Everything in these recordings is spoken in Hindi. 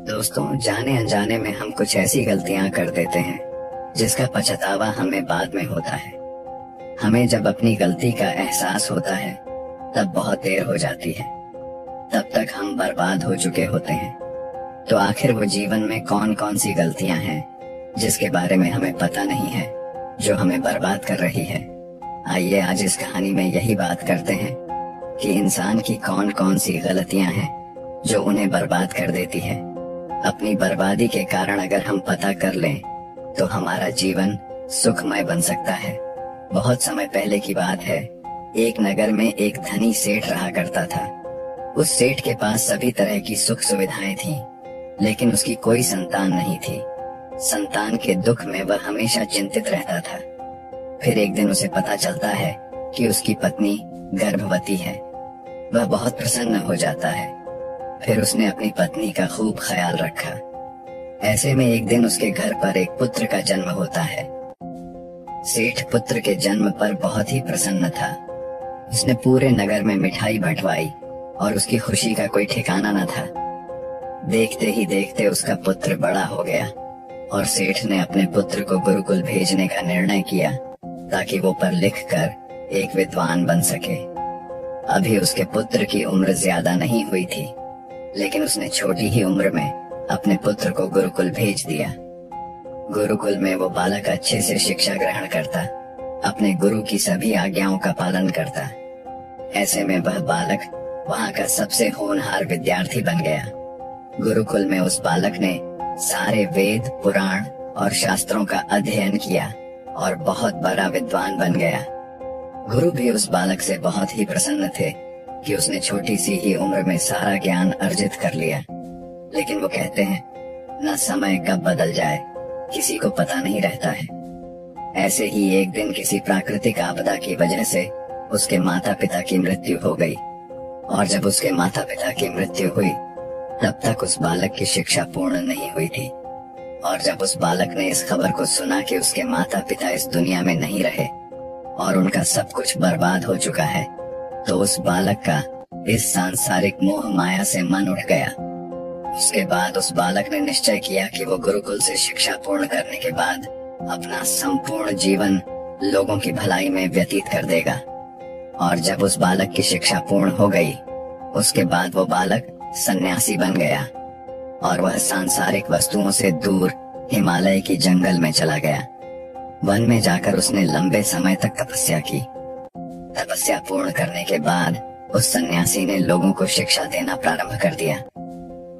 दोस्तों, जाने अनजाने में हम कुछ ऐसी गलतियां कर देते हैं जिसका पछतावा हमें बाद में होता है। हमें जब अपनी गलती का एहसास होता है तब बहुत देर हो जाती है। तब तक हम बर्बाद हो चुके होते हैं। तो आखिर वो जीवन में कौन कौन सी गलतियां हैं जिसके बारे में हमें पता नहीं है, जो हमें बर्बाद कर रही है। आइए आज इस कहानी में यही बात करते हैं कि इंसान की कौन कौन सी गलतियां हैं जो उन्हें बर्बाद कर देती है। अपनी बर्बादी के कारण अगर हम पता कर लें तो हमारा जीवन सुखमय बन सकता है। बहुत समय पहले की बात है। एक नगर में एक धनी सेठ रहा करता था। उस सेठ के पास सभी तरह की सुख सुविधाएं थीं, लेकिन उसकी कोई संतान नहीं थी। संतान के दुख में वह हमेशा चिंतित रहता था। फिर एक दिन उसे पता चलता है कि उसकी पत्नी गर्भवती है। वह बहुत प्रसन्न हो जाता है। फिर उसने अपनी पत्नी का खूब ख्याल रखा। ऐसे में एक दिन उसके घर पर एक पुत्र का जन्म होता है। सेठ पुत्र के जन्म पर बहुत ही प्रसन्न था। उसने पूरे नगर में मिठाई बंटवाई और उसकी खुशी का कोई ठिकाना न था। देखते ही देखते उसका पुत्र बड़ा हो गया और सेठ ने अपने पुत्र को गुरुकुल भेजने का निर्णय किया ताकि वो पढ़ लिख कर एक विद्वान बन सके। अभी उसके पुत्र की उम्र ज्यादा नहीं हुई थी, लेकिन उसने छोटी ही उम्र में अपने पुत्र को गुरुकुल भेज दिया। गुरुकुल में वो बालक अच्छे से शिक्षा ग्रहण करता, अपने गुरु की सभी आज्ञाओं का पालन करता। ऐसे में वह बालक वहां का सबसे होनहार विद्यार्थी बन गया। गुरुकुल में उस बालक ने सारे वेद, पुराण और शास्त्रों का अध्ययन किया और बहुत बड़ा विद्वान बन गया। गुरु भी उस बालक से बहुत ही प्रसन्न थे कि उसने छोटी सी ही उम्र में सारा ज्ञान अर्जित कर लिया। लेकिन वो कहते हैं, न समय कब बदल जाए किसी को पता नहीं रहता है। ऐसे ही एक दिन किसी प्राकृतिक आपदा की वजह से उसके माता पिता की मृत्यु हो गई। और जब उसके माता पिता की मृत्यु हुई तब तक उस बालक की शिक्षा पूर्ण नहीं हुई थी। और जब उस बालक ने इस खबर को सुना कि उसके माता पिता इस दुनिया में नहीं रहे और उनका सब कुछ बर्बाद हो चुका है, तो उस बालक का इस सांसारिक मोह माया से मन उठ गया। उसके बाद उस बालक ने निश्चय किया कि वो गुरुकुल से शिक्षा पूर्ण करने के बाद अपना संपूर्ण जीवन लोगों की भलाई में व्यतीत कर देगा। और जब उस बालक की शिक्षा पूर्ण हो गई, उसके बाद वो बालक सन्यासी बन गया और वह सांसारिक वस्तुओं से दूर हिमालय की जंगल में चला गया। वन में जाकर उसने लंबे समय तक तपस्या की। तपस्या पूर्ण करने के बाद उस सन्यासी ने लोगों को शिक्षा देना प्रारंभ कर दिया।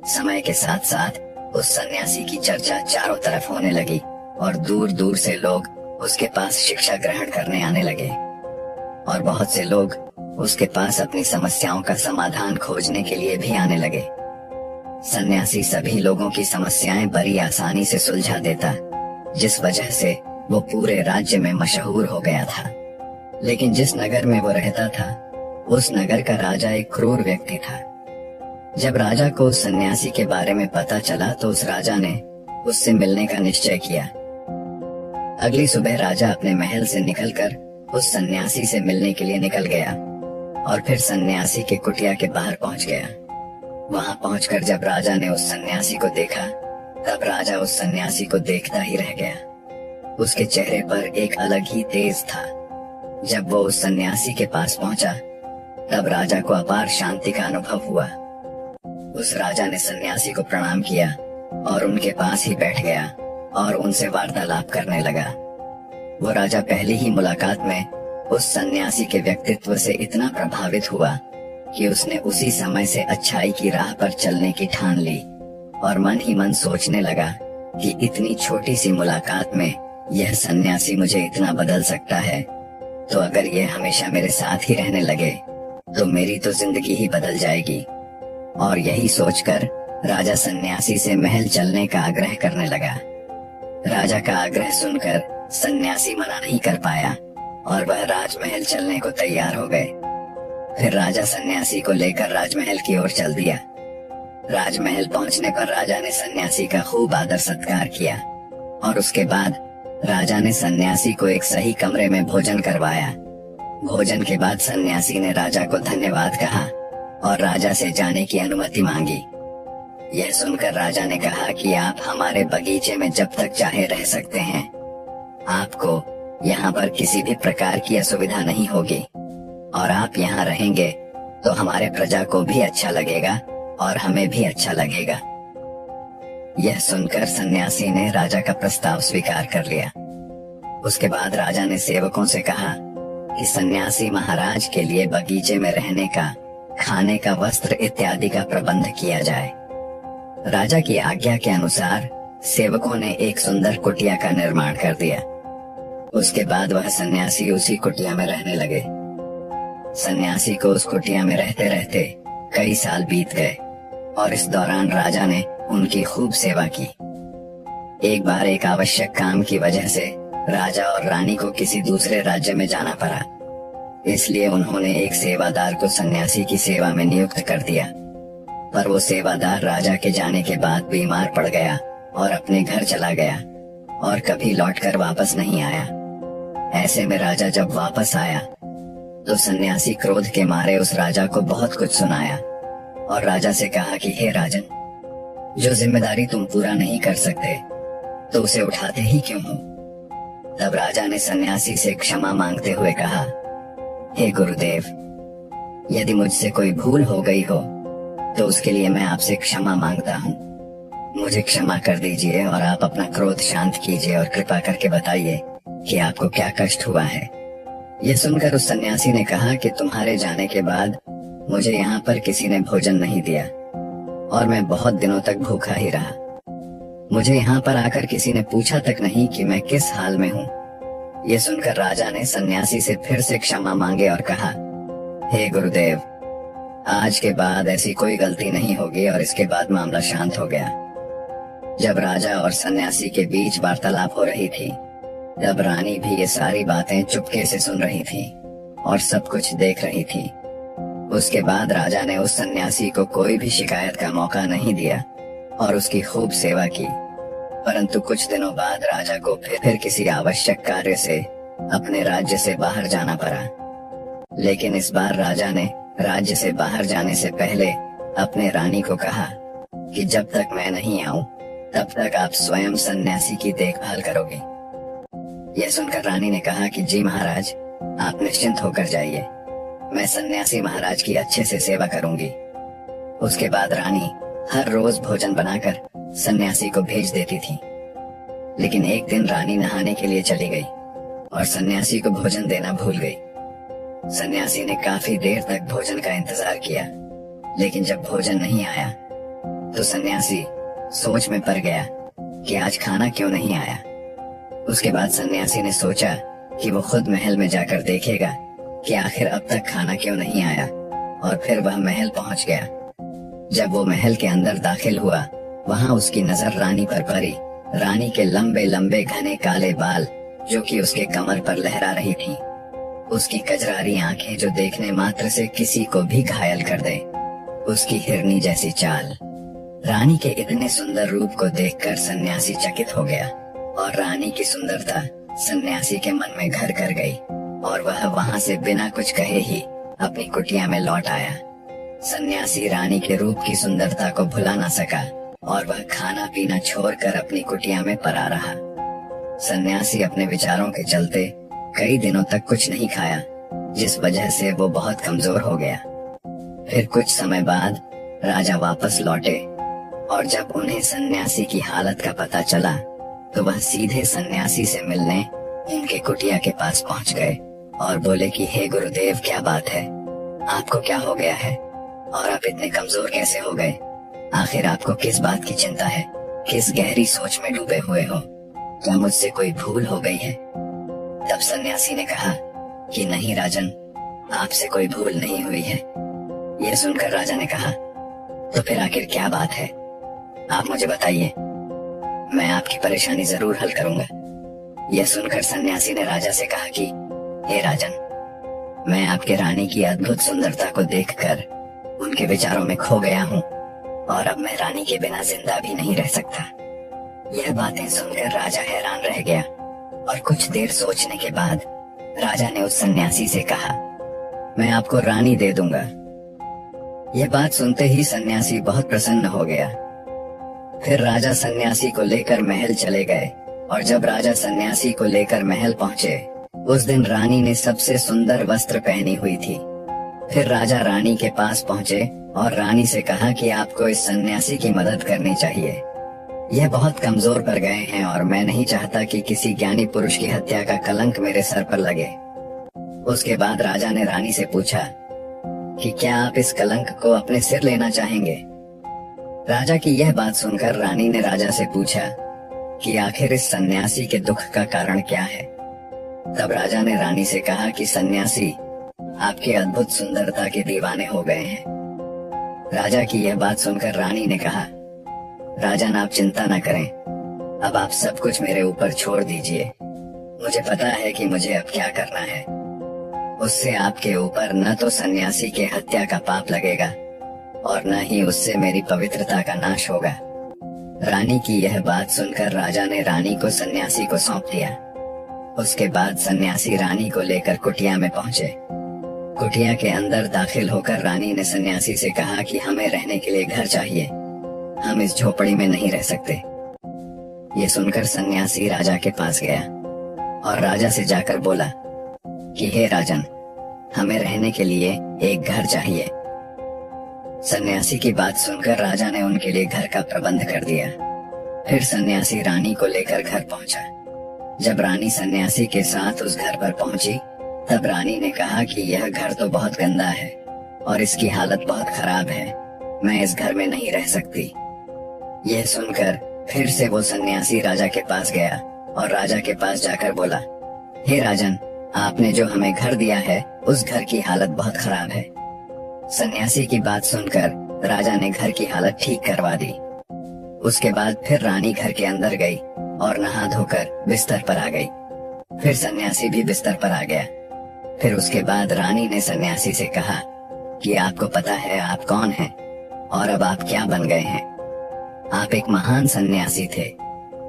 समय के साथ साथ उस सन्यासी की चर्चा चारों तरफ होने लगी और दूर दूर से लोग उसके पास शिक्षा ग्रहण करने आने लगे। और बहुत से लोग उसके पास अपनी समस्याओं का समाधान खोजने के लिए भी आने लगे। सन्यासी सभी लोगों की समस्याएं बड़ी आसानी से सुलझा देता, जिस वजह से वो पूरे राज्य में मशहूर हो गया था। लेकिन जिस नगर में वो रहता था, उस नगर का राजा एक क्रूर व्यक्ति था। जब राजा को उस सन्यासी के बारे में पता चला तो उस राजा ने उससे मिलने का निश्चय किया। अगली सुबह राजा अपने महल से निकलकर उस सन्यासी से मिलने के लिए निकल गया और फिर सन्यासी के कुटिया के बाहर पहुंच गया। वहां पहुंचकर जब राजा ने उस सन्यासी को देखा, तब राजा उस सन्यासी को देखता ही रह गया। उसके चेहरे पर एक अलग ही तेज था। जब वो उस सन्यासी के पास पहुंचा तब राजा को अपार शांति का अनुभव हुआ। उस राजा ने सन्यासी को प्रणाम किया और उनके पास ही बैठ गया और उनसे वार्तालाप करने लगा। वो राजा पहली ही मुलाकात में उस सन्यासी के व्यक्तित्व से इतना प्रभावित हुआ कि उसने उसी समय से अच्छाई की राह पर चलने की ठान ली और मन ही मन सोचने लगा कि इतनी छोटी सी मुलाकात में यह सन्यासी मुझे इतना बदल सकता है, तो अगर यह हमेशा मेरे साथ ही रहने लगे तो मेरी तो जिंदगी ही बदल जाएगी। और यही सोचकर राजा सन्यासी से महल चलने का आग्रह करने लगा। राजा का आग्रह सुनकर सन्यासी मना नहीं कर पाया और वह राजमहल चलने को तैयार हो गए। फिर राजा सन्यासी को लेकर राजमहल की ओर चल दिया। राजमहल पहुंचने पर राजा ने सन्यासी का खूब आदर सत्कार किया और उसके बाद राजा ने सन्यासी को एक सही कमरे में भोजन करवाया। भोजन के बाद सन्यासी ने राजा को धन्यवाद कहा और राजा से जाने की अनुमति मांगी। यह सुनकर राजा ने कहा कि आप हमारे बगीचे में जब तक चाहे रह सकते हैं। आपको यहाँ पर किसी भी प्रकार की असुविधा नहीं होगी, और आप यहाँ रहेंगे तो हमारे प्रजा को भी अच्छा लगेगा और हमें भी अच्छा लगेगा। यह सुनकर सन्यासी ने राजा का प्रस्ताव स्वीकार कर लिया। उसके बाद राजा ने सेवकों से कहा कि सन्यासी महाराज के लिए बगीचे में रहने का, खाने का, वस्त्र इत्यादि का प्रबंध किया जाए। राजा की आज्ञा के अनुसार सेवकों ने एक सुंदर कुटिया का निर्माण कर दिया। उसके बाद वह सन्यासी उसी कुटिया में रहने लगे। सन्यासी को उस कुटिया में रहते रहते कई साल बीत गए, और इस दौरान राजा ने उनकी खूब सेवा की। एक बार एक आवश्यक काम की वजह से राजा और रानी को किसी दूसरे राज्य में जाना पड़ा, इसलिए उन्होंने एक सेवादार को सन्यासी की सेवा में नियुक्त कर दिया। पर वो सेवादार राजा के जाने के बाद बीमार पड़ गया और अपने घर चला गया और कभी लौटकर वापस नहीं आया। ऐसे में राजा जब वापस आया तो सन्यासी क्रोध के मारे उस राजा को बहुत कुछ सुनाया और राजा से कहा कि हे राजन, जो जिम्मेदारी तुम पूरा नहीं कर सकते तो उसे उठाते ही क्यों हो। तब राजा ने सन्यासी से क्षमा मांगते हुए कहा, हे गुरुदेव, यदि मुझसे कोई भूल हो गई हो तो उसके लिए मैं आपसे क्षमा मांगता हूँ। मुझे क्षमा कर दीजिए और आप अपना क्रोध शांत कीजिए और कृपा करके बताइए कि आपको क्या कष्ट हुआ है। यह सुनकर उस सन्यासी ने कहा कि तुम्हारे जाने के बाद मुझे यहाँ पर किसी ने भोजन नहीं दिया और मैं बहुत दिनों तक भूखा ही रहा। मुझे यहाँ पर आकर किसी ने पूछा तक नहीं कि मैं किस हाल में हूँ। ये सुनकर राजा ने सन्यासी से फिर से क्षमा मांगे और कहा, हे गुरुदेव, आज के बाद ऐसी कोई गलती नहीं होगी। और इसके बाद मामला शांत हो गया। जब राजा और सन्यासी के बीच वार्तालाप हो रही थी तब रानी भी ये सारी बातें चुपके से सुन रही थी और सब कुछ देख रही थी। उसके बाद राजा ने उस सन्यासी को कोई भी शिकायत का मौका नहीं दिया और उसकी खूब सेवा की। परंतु कुछ दिनों बाद राजा को फिर किसी आवश्यक कार्य से अपने राज्य से बाहर जाना पड़ा। लेकिन इस बार राजा ने राज्य से बाहर जाने से पहले अपने रानी को कहा कि जब तक मैं नहीं आऊं तब तक आप स्वयं सन्यासी की देखभाल करोगे। यह सुनकर रानी ने कहा कि जी महाराज, आप निश्चिंत होकर जाइए, मैं सन्यासी महाराज की अच्छे से सेवा करूंगी। उसके बाद रानी हर रोज भोजन बनाकर सन्यासी को भेज देती थी। लेकिन एक दिन रानी नहाने के लिए चली गई और सन्यासी को भोजन देना भूल गई। सन्यासी ने काफी देर तक भोजन का इंतजार किया, लेकिन जब भोजन नहीं आया तो सन्यासी सोच में पड़ गया कि आज खाना क्यों नहीं आया। उसके बाद सन्यासी ने सोचा कि वो खुद महल में जाकर देखेगा कि आखिर अब तक खाना क्यों नहीं आया, और फिर वह महल पहुंच गया। जब वो महल के अंदर दाखिल हुआ, वहां उसकी नजर रानी पर पड़ी। रानी के लंबे लंबे घने काले बाल जो कि उसके कमर पर लहरा रही थीं, उसकी कजरारी आंखें जो देखने मात्र से किसी को भी घायल कर दे, उसकी हिरनी जैसी चाल। रानी के इतने सुंदर रूप को देखकर सन्यासी चकित हो गया और रानी की सुंदरता सन्यासी के मन में घर कर गई और वह वहां से बिना कुछ कहे ही अपनी कुटिया में लौट आया। सन्यासी रानी के रूप की सुंदरता को भुला ना सका और वह खाना पीना छोड़कर अपनी कुटिया में पड़ा रहा। सन्यासी अपने विचारों के चलते कई दिनों तक कुछ नहीं खाया, जिस वजह से वो बहुत कमजोर हो गया। फिर कुछ समय बाद राजा वापस लौटे और जब उन्हें सन्यासी की हालत का पता चला तो वह सीधे सन्यासी से मिलने उनके कुटिया के पास पहुंच गए और बोले कि हे गुरुदेव, क्या बात है, आपको क्या हो गया है और आप इतने कमजोर कैसे हो गए? आखिर आपको किस बात की चिंता है? किस गहरी सोच में डूबे हुए हो? क्या मुझसे कोई भूल हो गई है? तब सन्यासी ने कहा कि नहीं राजन, आपसे कोई भूल नहीं हुई है। यह सुनकर राजा ने कहा, तो फिर आखिर क्या बात है, आप मुझे बताइए, मैं आपकी परेशानी जरूर हल करूंगा। यह सुनकर सन्यासी ने राजा से कहा कि हे राजन, मैं आपके रानी की अद्भुत सुंदरता को देखकर उनके विचारों में खो गया हूँ और अब मैं रानी के बिना जिंदा भी नहीं रह सकता। यह बातें सुनकर राजा हैरान रह गया और कुछ देर सोचने के बाद राजा ने उस सन्यासी से कहा, मैं आपको रानी दे दूंगा। यह बात सुनते ही सन्यासी बहुत प्रसन्न हो गया फिर राजा सन्यासी को लेकर महल चले गए, और जब राजा सन्यासी को लेकर महल पहुंचे, उस दिन रानी ने सबसे सुंदर वस्त्र पहनी हुई थी। फिर राजा रानी के पास पहुंचे और रानी से कहा कि आपको इस सन्यासी की मदद करनी चाहिए। यह बहुत कमजोर पड़ गए हैं और मैं नहीं चाहता कि किसी ज्ञानी पुरुष की हत्या का कलंक मेरे सर पर लगे। उसके बाद राजा ने रानी से पूछा कि क्या आप इस कलंक को अपने सिर लेना चाहेंगे। राजा की यह बात सुनकर रानी ने राजा से पूछा कि आखिर इस सन्यासी के दुख का कारण क्या है। तब राजा ने रानी से कहा कि सन्यासी आपके अद्भुत सुंदरता के दीवाने हो गए हैं। राजा की यह बात सुनकर रानी ने कहा, राजन आप चिंता न करें, अब आप सब कुछ मेरे ऊपर छोड़ दीजिए। मुझे पता है कि मुझे अब क्या करना है। उससे आपके ऊपर न तो सन्यासी के हत्या का पाप लगेगा और न ही उससे मेरी पवित्रता का नाश होगा। रानी की यह बात सुनकर राजा ने रानी को सन्यासी को सौंप दिया। उसके बाद सन्यासी रानी को लेकर कुटिया में पहुंचे। कुटिया के अंदर दाखिल होकर रानी ने सन्यासी से कहा कि हमें रहने के लिए घर चाहिए, हम इस झोपड़ी में नहीं रह सकते। ये सुनकर सन्यासी राजा के पास गया और राजा से जाकर बोला कि हे राजन, हमें रहने के लिए एक घर चाहिए। सन्यासी की बात सुनकर राजा ने उनके लिए घर का प्रबंध कर दिया। फिर सन्यासी रानी को लेकर घर पहुंचा। जब रानी सन्यासी के साथ उस घर पर पहुंची, तब रानी ने कहा कि यह घर तो बहुत गंदा है और इसकी हालत बहुत खराब है, मैं इस घर में नहीं रह सकती। यह सुनकर फिर से वो सन्यासी राजा के पास गया और राजा के पास जाकर बोला, हे राजन, आपने जो हमें घर दिया है उस घर की हालत बहुत खराब है। सन्यासी की बात सुनकर राजा ने घर की हालत ठीक करवा दी। उसके बाद फिर रानी घर के अंदर गई और नहा धोकर बिस्तर पर आ गई। फिर सन्यासी भी बिस्तर पर आ गया। फिर उसके बाद रानी ने सन्यासी से कहा कि आपको पता है आप कौन हैं और अब आप क्या बन गए हैं। आप एक महान सन्यासी थे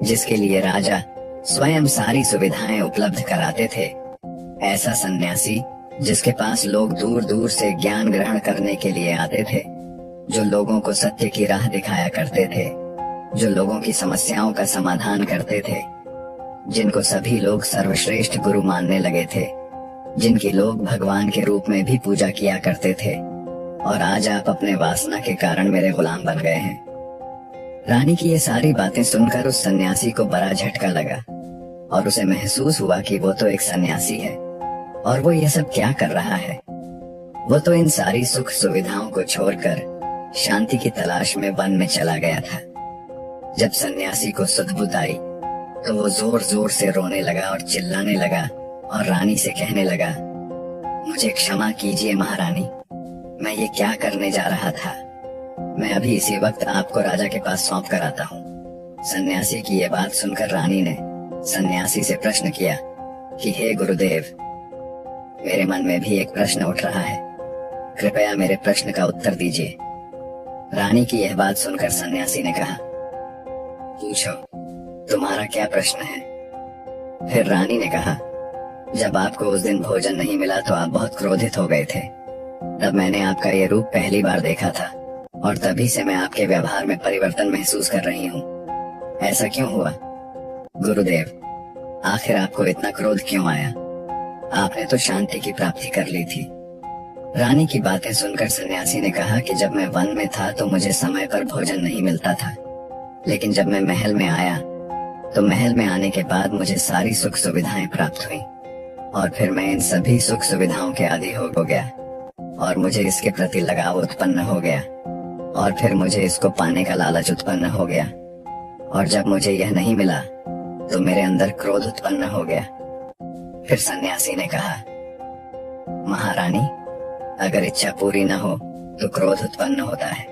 जिसके लिए राजा स्वयं सारी सुविधाएं उपलब्ध कराते थे। ऐसा सन्यासी जिसके पास लोग दूर दूर से ज्ञान ग्रहण करने के लिए आते थे, जो लोगों को सत्य की राह दिखाया करते थे, जो लोगों की समस्याओं का समाधान करते थे, जिनको सभी लोग सर्वश्रेष्ठ गुरु मानने लगे थे, जिनकी लोग भगवान के रूप में भी पूजा किया करते थे, और आज आप अपने वासना के कारण मेरे गुलाम बन गए हैं। रानी की ये सारी बातें सुनकर उस सन्यासी को बड़ा झटका लगा और उसे महसूस हुआ कि वो तो एक सन्यासी है और वो ये सब क्या कर रहा है। वो तो इन सारी सुख सुविधाओं को छोड़कर शांति की तलाश में वन में चला गया था। जब सन्यासी को सुध-बुध आई तो वो जोर जोर से रोने लगा और चिल्लाने लगा और रानी से कहने लगा, मुझे क्षमा कीजिए महारानी, मैं ये क्या करने जा रहा था। मैं अभी इसी वक्त आपको राजा के पास सौंप कर आता हूँ। सन्यासी की ये बात सुनकर रानी ने सन्यासी से प्रश्न किया कि हे गुरुदेव, मेरे मन में भी एक प्रश्न उठ रहा है, कृपया मेरे प्रश्न का उत्तर दीजिए। रानी की यह बात सुनकर सन्यासी ने कहा, पूछो, तुम्हारा क्या प्रश्न है। फिर रानी ने कहा, जब आपको उस दिन भोजन नहीं मिला तो आप बहुत क्रोधित हो गए थे। तब मैंने आपका ये रूप पहली बार देखा था और तभी से मैं आपके व्यवहार में परिवर्तन महसूस कर रही हूँ। ऐसा क्यों हुआ? गुरुदेव, आखिर आपको इतना क्रोध क्यों आया? आपने तो शांति की प्राप्ति कर ली थी। रानी की बातें सुनकर सन्यासी ने कहा कि जब मैं वन में था तो मुझे समय पर भोजन नहीं मिलता था, लेकिन जब मैं महल में आया तो महल में आने के बाद मुझे सारी सुख सुविधाएं प्राप्त हुई और फिर मैं इन सभी सुख सुविधाओं के आदी हो गया और मुझे इसके प्रति लगाव उत्पन्न हो गया और फिर मुझे इसको पाने का लालच उत्पन्न हो गया और जब मुझे यह नहीं मिला तो मेरे अंदर क्रोध उत्पन्न हो गया। फिर सन्यासी ने कहा, महारानी, अगर इच्छा पूरी न हो तो क्रोध उत्पन्न होता है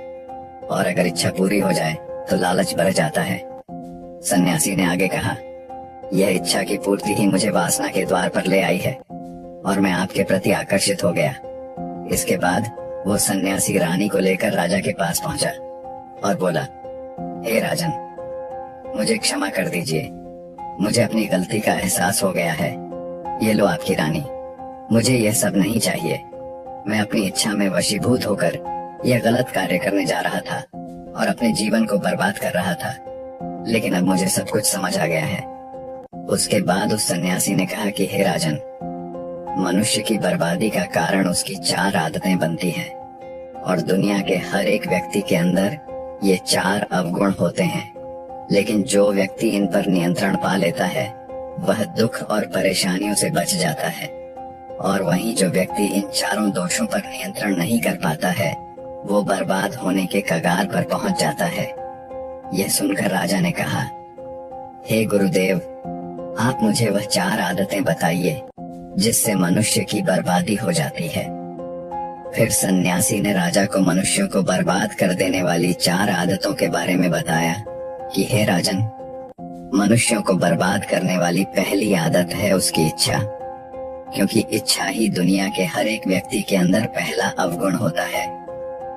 और अगर इच्छा पूरी हो जाए तो लालच बढ़ जाता है। सन्यासी ने आगे कहा, यह इच्छा की पूर्ति ही मुझे वासना के द्वार पर ले आई है और मैं आपके प्रति आकर्षित हो गया। इसके बाद वो सन्यासी रानी को लेकर राजा के पास पहुंचा और बोला, हे राजन, मुझे क्षमा कर दीजिए, मुझे अपनी गलती का एहसास हो गया है। ये लो आपकी रानी, मुझे यह सब नहीं चाहिए। मैं अपनी इच्छा में वशीभूत होकर यह गलत कार्य करने जा रहा था और अपने जीवन को बर्बाद कर रहा था, लेकिन अब मुझे सब कुछ समझ आ गया है। उसके बाद उस सन्यासी ने कहा कि हे राजन, मनुष्य की बर्बादी का कारण उसकी 4 आदतें बनती हैं, और दुनिया के हर एक व्यक्ति के अंदर ये 4 अवगुण होते हैं, लेकिन जो व्यक्ति इन पर नियंत्रण पा लेता है वह दुख और परेशानियों से बच जाता है, और वहीं जो व्यक्ति इन 4 दोषों पर नियंत्रण नहीं कर पाता है वो बर्बाद होने के कगार पर पहुंच जाता है। यह सुनकर राजा ने कहा, हे गुरुदेव, आप मुझे वह 4 आदतें बताइए जिससे मनुष्य की बर्बादी हो जाती है। फिर सन्यासी ने राजा को मनुष्यों को बर्बाद कर देने वाली 4 आदतों के बारे में बताया कि हे राजन, मनुष्यों को बर्बाद करने वाली पहली आदत है उसकी इच्छा, क्योंकि इच्छा ही दुनिया के हर एक व्यक्ति के अंदर पहला अवगुण होता है,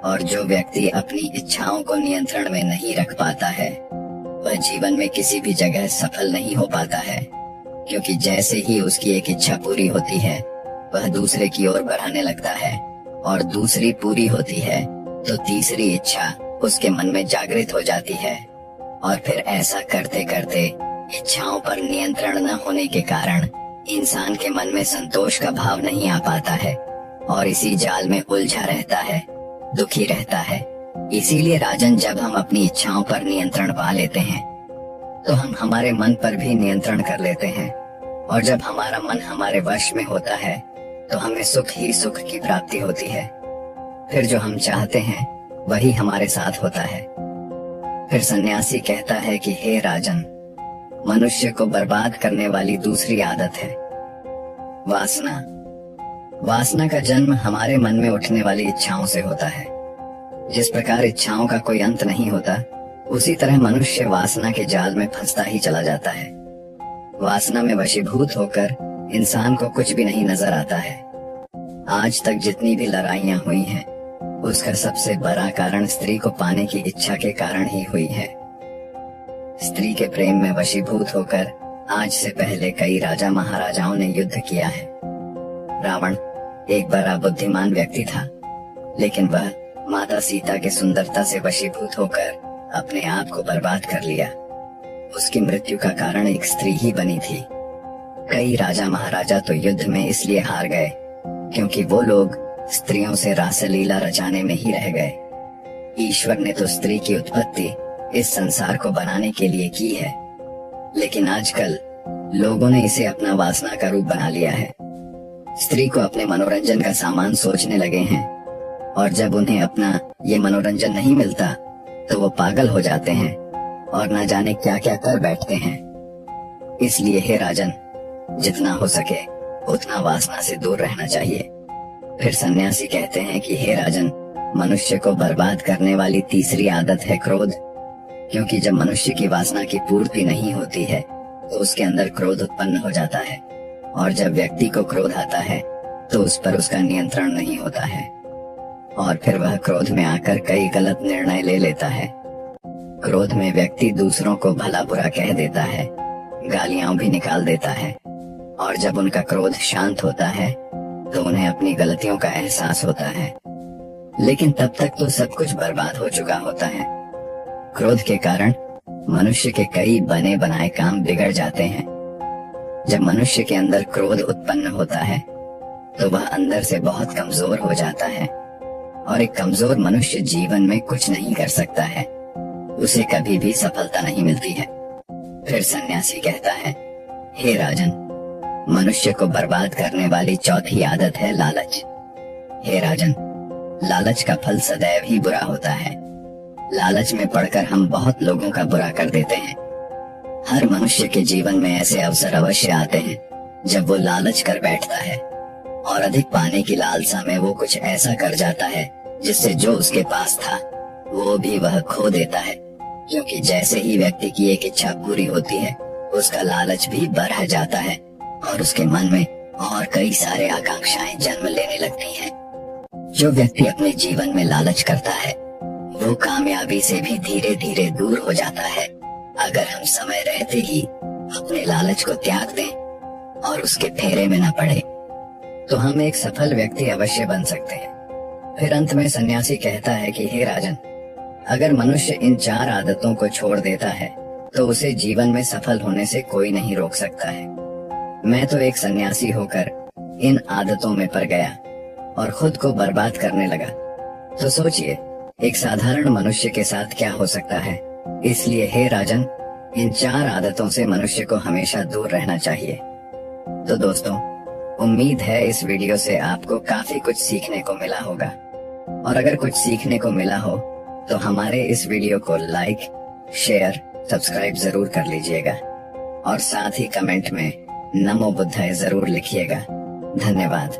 और जो व्यक्ति अपनी इच्छाओं को नियंत्रण में नहीं रख पाता है वह जीवन में किसी भी जगह सफल नहीं हो पाता है, क्योंकि जैसे ही उसकी एक इच्छा पूरी होती है वह दूसरे की ओर बढ़ाने लगता है, और दूसरी पूरी होती है तो तीसरी इच्छा उसके मन में जागृत हो जाती है, और फिर ऐसा करते करते इच्छाओं पर नियंत्रण न होने के कारण इंसान के मन में संतोष का भाव नहीं आ पाता है, और इसी जाल में उलझा रहता है, दुखी रहता है। इसीलिए राजन, जब हम अपनी इच्छाओं पर नियंत्रण पा लेते हैं तो हम हमारे मन पर भी नियंत्रण कर लेते हैं, और जब हमारा मन हमारे वश में होता है तो हमें सुख ही सुख की प्राप्ति होती है। फिर जो हम चाहते हैं वही हमारे साथ होता है। फिर सन्यासी कहता है कि हे राजन, मनुष्य को बर्बाद करने वाली दूसरी आदत है वासना। वासना का जन्म हमारे मन में उठने वाली इच्छाओं से होता है। जिस प्रकार इच्छाओं का कोई अंत नहीं होता, उसी तरह मनुष्य वासना के जाल में फंसता ही चला जाता है। वासना में वशीभूत होकर इंसान को कुछ भी नहीं नजर आता है। आज तक जितनी भी लड़ाइयां हुई हैं उसका सबसे बड़ा कारण स्त्री को पाने की इच्छा के कारण ही हुई है। स्त्री के प्रेम में वशीभूत होकर आज से पहले कई राजा महाराजाओं ने युद्ध किया है। रावण एक बड़ा बुद्धिमान व्यक्ति था, लेकिन वह माता सीता के सुंदरता से वशीभूत होकर अपने आप को बर्बाद कर लिया। उसकी मृत्यु का कारण एक स्त्री ही बनी थी। कई राजा महाराजा तो युद्ध में इसलिए हार गए क्योंकि वो लोग स्त्रियों से रासलीला रचाने में ही रह गए। ईश्वर ने तो स्त्री की उत्पत्ति इस संसार को बनाने के लिए की है, लेकिन आजकल लोगों ने इसे अपना वासना का रूप बना लिया है। स्त्री को अपने मनोरंजन का सामान सोचने लगे हैं, और जब उन्हें अपना ये मनोरंजन नहीं मिलता तो वो पागल हो जाते हैं और न जाने क्या क्या कर बैठते हैं। इसलिए हे राजन, जितना हो सके उतना वासना से दूर रहना चाहिए। फिर सन्यासी कहते हैं कि हे राजन, मनुष्य को बर्बाद करने वाली तीसरी आदत है क्रोध, क्योंकि जब मनुष्य की वासना की पूर्ति नहीं होती है तो उसके अंदर क्रोध उत्पन्न हो जाता है, और जब व्यक्ति को क्रोध आता है तो उस पर उसका नियंत्रण नहीं होता है, और फिर वह क्रोध में आकर कई गलत निर्णय ले लेता है। क्रोध में व्यक्ति दूसरों को भला बुरा कह देता है, गालियां भी निकाल देता है, और जब उनका क्रोध शांत होता है तो उन्हें अपनी गलतियों का एहसास होता है, लेकिन तब तक तो सब कुछ बर्बाद हो चुका होता है। क्रोध के कारण मनुष्य के कई बने बनाए काम बिगड़ जाते हैं। जब मनुष्य के अंदर क्रोध उत्पन्न होता है तो वह अंदर से बहुत कमजोर हो जाता है, और एक कमजोर मनुष्य जीवन में कुछ नहीं कर सकता है, उसे कभी भी सफलता नहीं मिलती है। फिर सन्यासी कहता है, हे राजन, मनुष्य को बर्बाद करने वाली चौथी आदत है लालच। हे राजन, लालच का फल सदैव ही बुरा होता है। लालच में पड़कर हम बहुत लोगों का बुरा कर देते हैं। हर मनुष्य के जीवन में ऐसे अवसर अवश्य आते हैं जब वो लालच कर बैठता है, और अधिक पाने की लालसा में वो कुछ ऐसा कर जाता है जिससे जो उसके पास था वो भी वह खो देता है, क्योंकि जैसे ही व्यक्ति की एक इच्छा पूरी होती है उसका लालच भी बढ़ जाता है, और उसके मन में और कई सारे आकांक्षाएं जन्म लेने लगती हैं। जो व्यक्ति अपने जीवन में लालच करता है वो कामयाबी से भी धीरे धीरे दूर हो जाता है। अगर हम समय रहते ही अपने लालच को त्याग दें और उसके फेरे में न पड़े तो हम एक सफल व्यक्ति अवश्य बन सकते हैं। फिर अंत में सन्यासी कहता है कि हे राजन, अगर मनुष्य इन 4 आदतों को छोड़ देता है तो उसे जीवन में सफल होने से कोई नहीं रोक सकता है। मैं तो एक सन्यासी होकर इन आदतों में पड़ गया और खुद को बर्बाद करने लगा। तो सोचिए एक साधारण मनुष्य के साथ क्या हो सकता है। इसलिए हे राजन, इन 4 आदतों से मनुष्य को हमेशा दूर रहना चाहिए। तो दोस्तों, उम्मीद है इस वीडियो से आपको काफी कुछ सीखने को मिला होगा, और अगर कुछ सीखने को मिला हो तो हमारे इस वीडियो को लाइक, शेयर, सब्सक्राइब जरूर कर लीजिएगा और साथ ही कमेंट में नमो बुद्धाय जरूर लिखिएगा। धन्यवाद।